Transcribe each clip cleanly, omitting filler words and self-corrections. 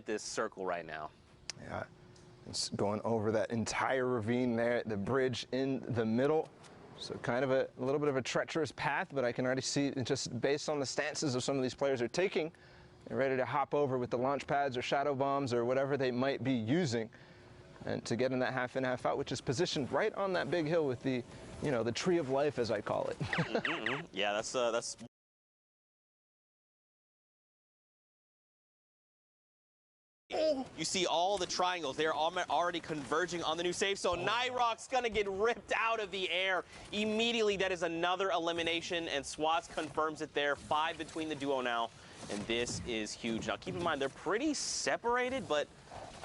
at this circle right now. Yeah, it's going over that entire ravine there, the bridge in the middle. So kind of a little bit of a treacherous path, but I can already see, just based on the stances of some of these players are taking, they're ready to hop over with the launch pads or shadow bombs or whatever they might be using, and to get in that half in, half out, which is positioned right on that big hill with the, you know, the tree of life, as I call it. Yeah, that's. You see all the triangles. They're already converging on the new safe zone. Nyroc's going to get ripped out of the air. Immediately, that is another elimination, and Swats confirms it there. 5 between the duo now, and this is huge. Now, keep in mind, they're pretty separated, but,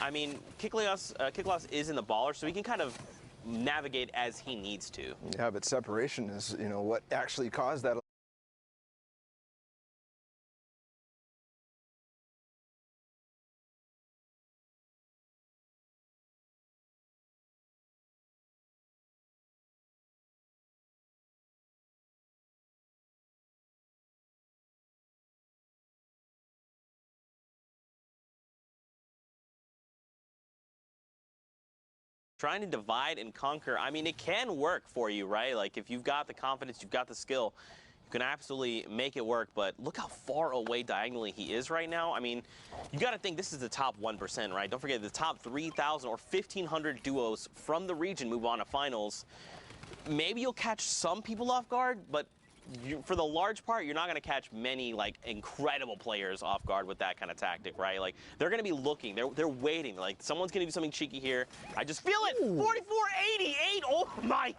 I mean, Kiklos is in the baller, so he can kind of navigate as he needs to. Yeah, but separation is, you know, what actually caused that. Trying to divide and conquer, I mean, it can work for you, right? Like, if you've got the confidence, you've got the skill, you can absolutely make it work, but look how far away diagonally he is right now. I mean, you got to think this is the top 1%, right? Don't forget, the top 3,000 or 1,500 duos from the region move on to finals. Maybe you'll catch some people off guard, but for the large part, you're not going to catch many, like, incredible players off guard with that kind of tactic, right? Like, they're going to be looking. They're waiting. Like, someone's going to do something cheeky here. I just feel it. 44-88. Oh, my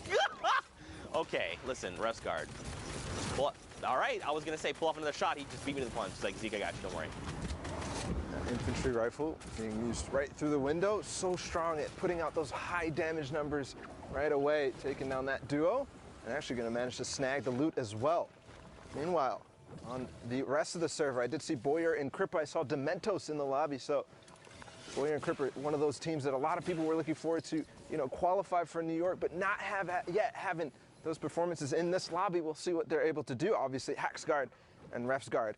God. Okay, listen, ref's guard. Well, all right, I was going to say pull off another shot. He just beat me to the punch. He's like, Zeke, I got you. Don't worry. Infantry rifle being used right through the window. So strong at putting out those high damage numbers right away, taking down that duo. And actually going to manage to snag the loot as well. Meanwhile, on the rest of the server, I did see Boyer and Crippa. I saw Dementos in the lobby. So Boyer and Crippa, one of those teams that a lot of people were looking forward to, you know, qualify for New York, but not have yet having those performances in this lobby. We'll see what they're able to do. Obviously, Hack's guard and Ref's guard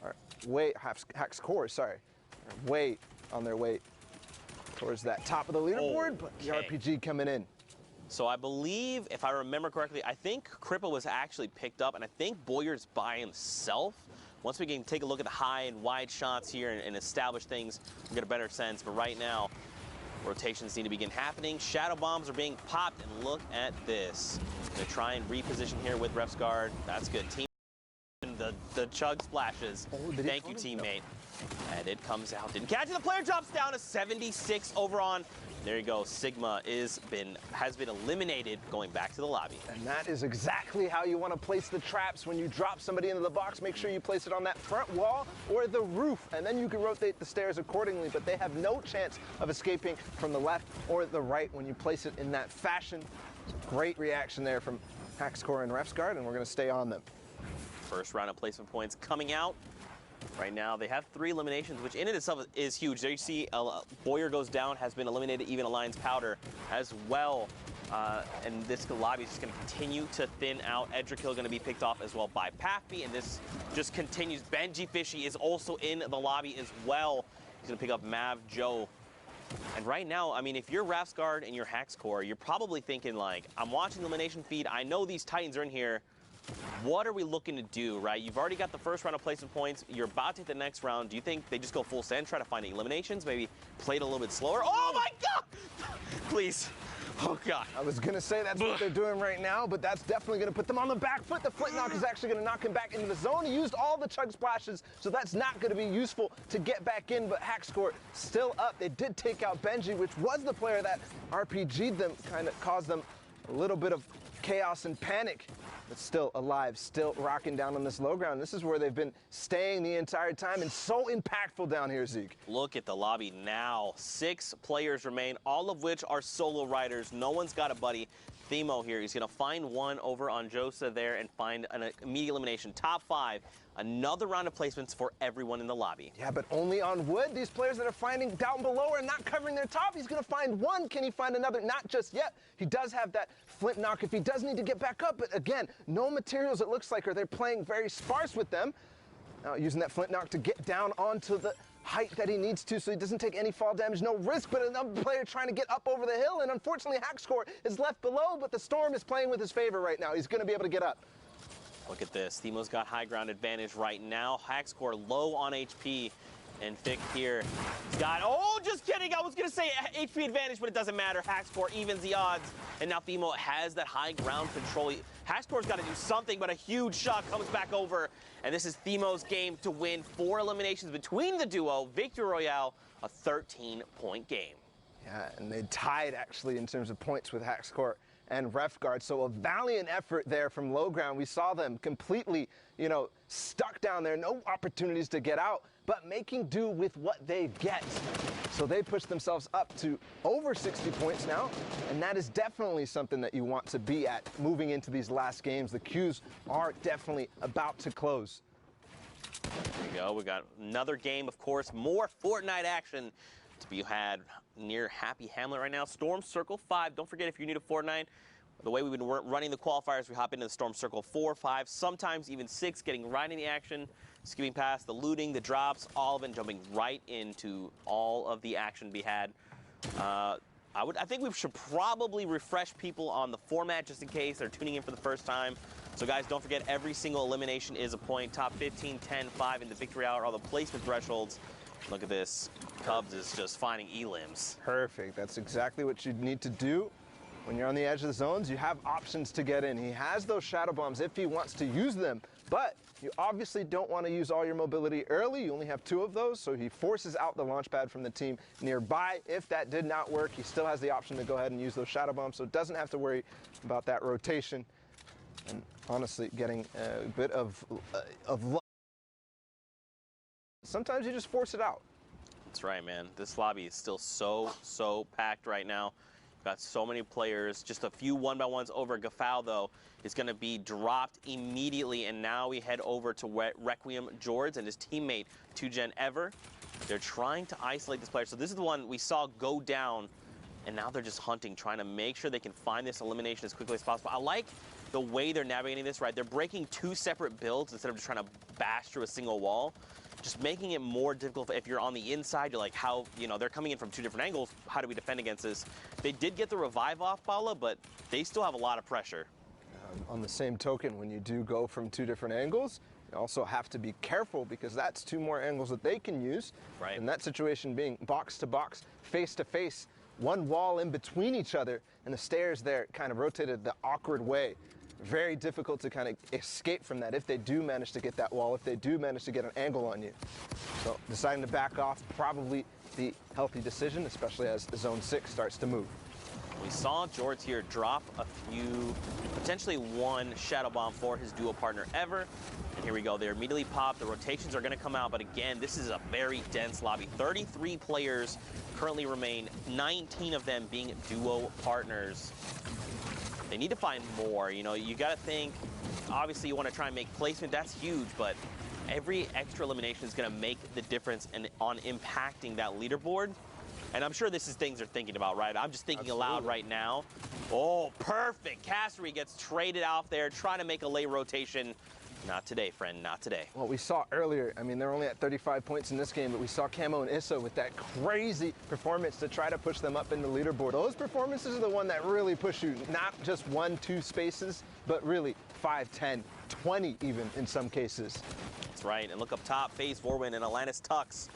are Hack's core, sorry, are way on their way towards that top of the leaderboard, but the RPG coming in. So I believe, if I remember correctly, I think Crippa was actually picked up, and I think Boyer's by himself. Once we can take a look at the high and wide shots here and establish things, we'll get a better sense. But right now, rotations need to begin happening. Shadow bombs are being popped, and look at this. Gonna try and reposition here with Ref's guard. That's good. Team, the chug splashes. Thank you, teammate. And it comes out. Didn't catch it. The player drops down to 76 over on. There you go. Sigma has been eliminated, going back to the lobby. And that is exactly how you want to place the traps. When you drop somebody into the box, make sure you place it on that front wall or the roof, and then you can rotate the stairs accordingly. But they have no chance of escaping from the left or the right when you place it in that fashion. Great reaction there from Hack's core and Ref's guard, and we're going to stay on them. First round of placement points coming out. Right now, they have 3 eliminations, which in and itself is huge. There you see Boyer goes down, has been eliminated, even Alliance Powder as well. And this lobby is just going to continue to thin out. Edrikill going to be picked off as well by Pappy, and this just continues. Benji Fishy is also in the lobby as well. He's going to pick up Mav Joe. And right now, I mean, if you're Ref's guard and you're Hack's core, you're probably thinking, like, I'm watching the elimination feed. I know these Titans are in here. What are we looking to do, right? You've already got the first round of placement points. You're about to hit the next round. Do you think they just go full send, try to find eliminations, maybe play it a little bit slower? Oh, my God! Please. Oh, God. I was going to say that's what they're doing right now, but that's definitely going to put them on the back foot. The flint knock is actually going to knock him back into the zone. He used all the chug splashes, so that's not going to be useful to get back in, but Hack's core still up. They did take out Benji, which was the player that RPG'd them, kind of caused them a little bit of chaos and panic, but still alive, still rocking down on this low ground. This is where they've been staying the entire time, and so impactful down here, Zeke. Look at the lobby now. 6 players remain, all of which are solo riders. No one's got a buddy. Themo here, he's going to find one over on Josa there and find an immediate elimination. Top 5. Another round of placements for everyone in the lobby. Yeah, but only on wood. These players that are finding down below are not covering their top. He's going to find one. Can he find another? Not just yet. He does have that flint knock if he does need to get back up. But again, no materials, it looks like, or they're playing very sparse with them. Now using that flint knock to get down onto the height that he needs to so he doesn't take any fall damage, no risk, but another player trying to get up over the hill, and unfortunately Hackscore is left below, but the Storm is playing with his favor right now. He's going to be able to get up. Look at this. Themo's got high ground advantage right now. Hackscore low on HP. And Fick here, he's got, oh, just kidding. I was going to say HP advantage, but it doesn't matter. Hackscore evens the odds. And now Themo has that high ground control. Hackscore's got to do something, but a huge shot comes back over. And this is Themo's game to win 4 eliminations between the duo. Victory Royale, a 13-point game. Yeah, and they tied actually in terms of points with Hackscore and Refguard. So a valiant effort there from low ground. We saw them completely, stuck down there, no opportunities to get out, but making do with what they get. So they push themselves up to over 60 points now, and that is definitely something that you want to be at moving into these last games. The queues are definitely about to close. There we go. We got another game, of course, more Fortnite action to be had near Happy Hamlet right now. Storm Circle 5. Don't forget, if you're new to Fortnite, the way we've been running the qualifiers, we hop into the Storm Circle 4, 5, sometimes even 6, getting right in the action, skipping past the looting, the drops, all of it, jumping right into all of the action to be had. I think we should probably refresh people on the format just in case they're tuning in for the first time. So guys, don't forget, every single elimination is a point. Top 15, 10, 5 in the victory hour, all the placement thresholds. Look at this. Cubs is just finding elims. Perfect. That's exactly what you need to do. When you're on the edge of the zones, you have options to get in. He has those shadow bombs if he wants to use them, but you obviously don't want to use all your mobility early. You only have 2 of those, so he forces out the launch pad from the team nearby. If that did not work, he still has the option to go ahead and use those shadow bombs, so doesn't have to worry about that rotation. And honestly, getting a bit of luck. Sometimes you just force it out. That's right, man. This lobby is still so packed right now. Got so many players. Just a few 1-by-1s over. Gafal, though, is going to be dropped immediately. And now we head over to Requiem George and his teammate, 2Gen Ever. They're trying to isolate this player. So this is the one we saw go down. And now they're just hunting, trying to make sure they can find this elimination as quickly as possible. I like the way they're navigating this, right? They're breaking 2 separate builds instead of just trying to bash through a single wall. Just making it more difficult. If you're on the inside, you're like, how, they're coming in from 2 different angles. How do we defend against this? They did get the revive off, Bala, but they still have a lot of pressure. On the same token, when you do go from 2 different angles, you also have to be careful because that's 2 more angles that they can use. Right. And that situation being box to box, face to face, 1 wall in between each other, and the stairs there kind of rotated the awkward way. Very difficult to kind of escape from that if they do manage to get that wall, if they do manage to get an angle on you. So deciding to back off, probably the healthy decision, especially as Zone 6 starts to move. We saw George here drop a few, potentially 1 shadow bomb for his duo partner Ever. And here we go, they're immediately popped. The rotations are going to come out, but again, this is a very dense lobby. 33 players currently remain, 19 of them being duo partners. They need to find more. You got to think, obviously you want to try and make placement. That's huge, but every extra elimination is going to make the difference on impacting that leaderboard. And I'm sure this is things they're thinking about, right? I'm just thinking aloud right now. Oh, perfect. Cassery gets traded out there, trying to make a late rotation. Not today, friend, not today. Well, we saw earlier, I mean, they're only at 35 points in this game, but we saw Camo and Issa with that crazy performance to try to push them up in the leaderboard. Those performances are the one that really push you, not just 1, 2 spaces, but really 5, 10, 20 even in some cases. That's right, and look up top, FaZe, Vorwin, and Atlantis Tux.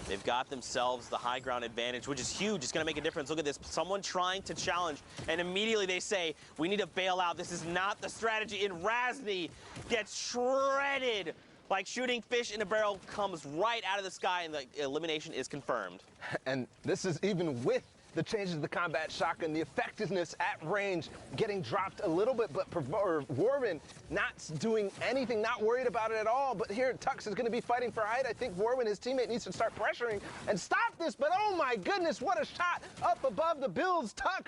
They've got themselves the high ground advantage, which is huge. It's going to make a difference. Look at this. Someone trying to challenge, and immediately they say, we need to bail out. This is not the strategy. And Razny gets shredded like shooting fish in a barrel, comes right out of the sky, and the elimination is confirmed. And this is even with the changes to the combat shotgun, the effectiveness at range getting dropped a little bit, but Warwin not doing anything, not worried about it at all. But here, Tux is going to be fighting for height. I think Warwin, his teammate, needs to start pressuring and stop this. But oh my goodness, what a shot up above the builds. Tux